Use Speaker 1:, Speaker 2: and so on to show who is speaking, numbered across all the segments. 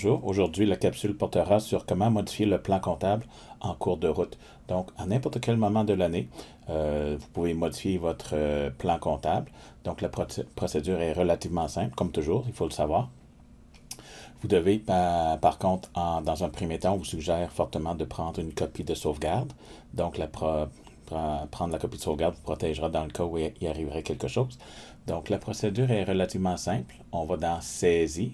Speaker 1: Bonjour, aujourd'hui la capsule portera sur comment modifier le plan comptable en cours de route. Donc à n'importe quel moment de l'année, vous pouvez modifier votre plan comptable. Donc la procédure est relativement simple, comme toujours, il faut le savoir. Vous devez, par contre, dans un premier temps, on vous suggère fortement de prendre une copie de sauvegarde. Donc prendre la copie de sauvegarde vous protégera dans le cas où il arriverait quelque chose. Donc la procédure est relativement simple. On va dans Saisie,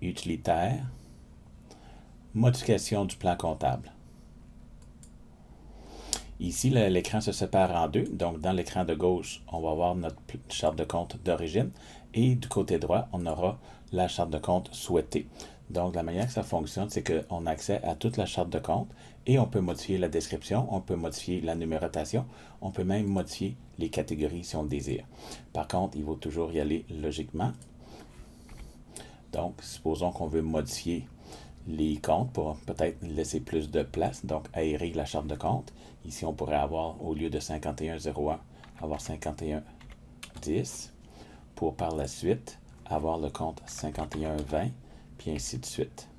Speaker 1: Utilitaire, Modification du plan comptable. Ici, l'écran se sépare en deux. Donc, dans l'écran de gauche, on va avoir notre charte de compte d'origine. Et du côté droit, on aura la charte de compte souhaitée. Donc, la manière que ça fonctionne, c'est qu'on a accès à toute la charte de compte et on peut modifier la description, on peut modifier la numérotation, on peut même modifier les catégories si on le désire. Par contre, il faut toujours y aller logiquement. Donc, supposons qu'on veut modifier les comptes pour peut-être laisser plus de place, donc aérer la charte de compte. Ici, on pourrait avoir, au lieu de 5101, avoir 5110 pour par la suite avoir le compte 5120, puis ainsi de suite,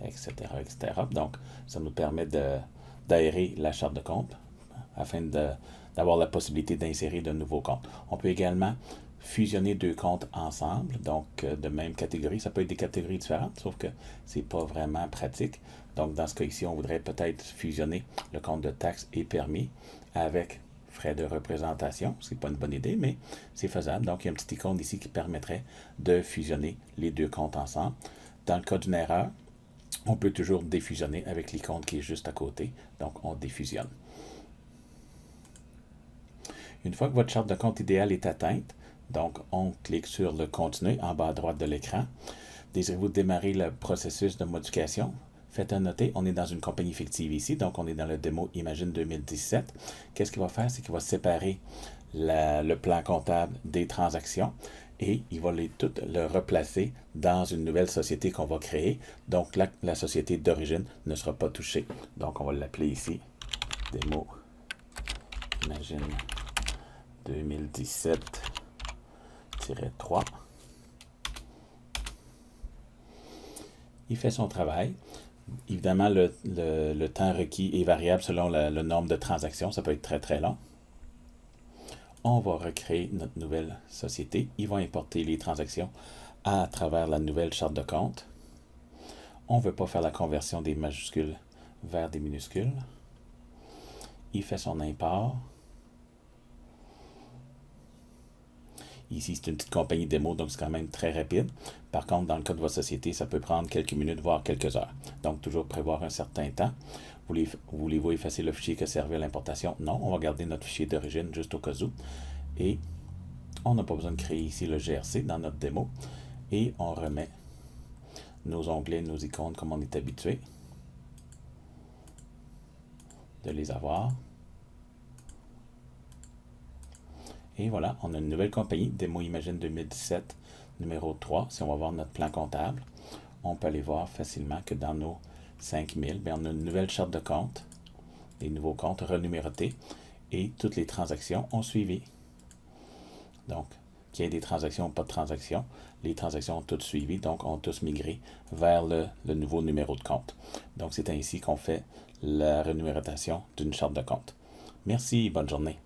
Speaker 1: etc., etc. Donc, ça nous permet d'aérer la charte de compte afin d'avoir la possibilité d'insérer de nouveaux comptes. On peut également fusionner deux comptes ensemble, donc de même catégorie. Ça peut être des catégories différentes, sauf que c'est pas vraiment pratique. Donc dans ce cas ici, on voudrait peut-être fusionner le compte de taxes et permis avec frais de représentation. C'est pas une bonne idée, mais c'est faisable. Donc il y a une petite icône ici qui permettrait de fusionner les deux comptes ensemble. Dans le cas d'une erreur, on peut toujours défusionner avec l'icône qui est juste à côté. Donc on défusionne. Une fois que votre charte de compte idéale est atteinte, donc on clique sur le continuer en bas à droite de l'écran. Désirez-vous démarrer le processus de modification? Faites un noter, on est dans une compagnie fictive ici, donc on est dans le démo Imagine 2017. Qu'est-ce qu'il va faire? C'est qu'il va séparer le plan comptable des transactions et il va toutes le replacer dans une nouvelle société qu'on va créer. Donc la société d'origine ne sera pas touchée. Donc on va l'appeler ici démo Imagine 2017-3. Il fait son travail. Évidemment, le temps requis est variable selon le nombre de transactions. Ça peut être très, très long. On va recréer notre nouvelle société. Il va importer les transactions à travers la nouvelle charte de compte. On ne veut pas faire la conversion des majuscules vers des minuscules. Il fait son import. Ici, c'est une petite compagnie démo, donc c'est quand même très rapide. Par contre, dans le cas de votre société, ça peut prendre quelques minutes, voire quelques heures. Donc, toujours prévoir un certain temps. Voulez-vous effacer le fichier qui a servi à l'importation? Non, on va garder notre fichier d'origine juste au cas où. Et on n'a pas besoin de créer ici le GRC dans notre démo. Et on remet nos onglets, nos icônes comme on est habitué de les avoir. Et voilà, on a une nouvelle compagnie, Démo Imagine 2017, numéro 3. Si on va voir notre plan comptable, on peut aller voir facilement que dans nos 5000, on a une nouvelle charte de compte, des nouveaux comptes renumérotés, et toutes les transactions ont suivi. Donc, qu'il y ait des transactions ou pas de transactions, les transactions ont toutes suivi, donc ont tous migré vers le nouveau numéro de compte. Donc, c'est ainsi qu'on fait la renumération d'une charte de compte. Merci, bonne journée.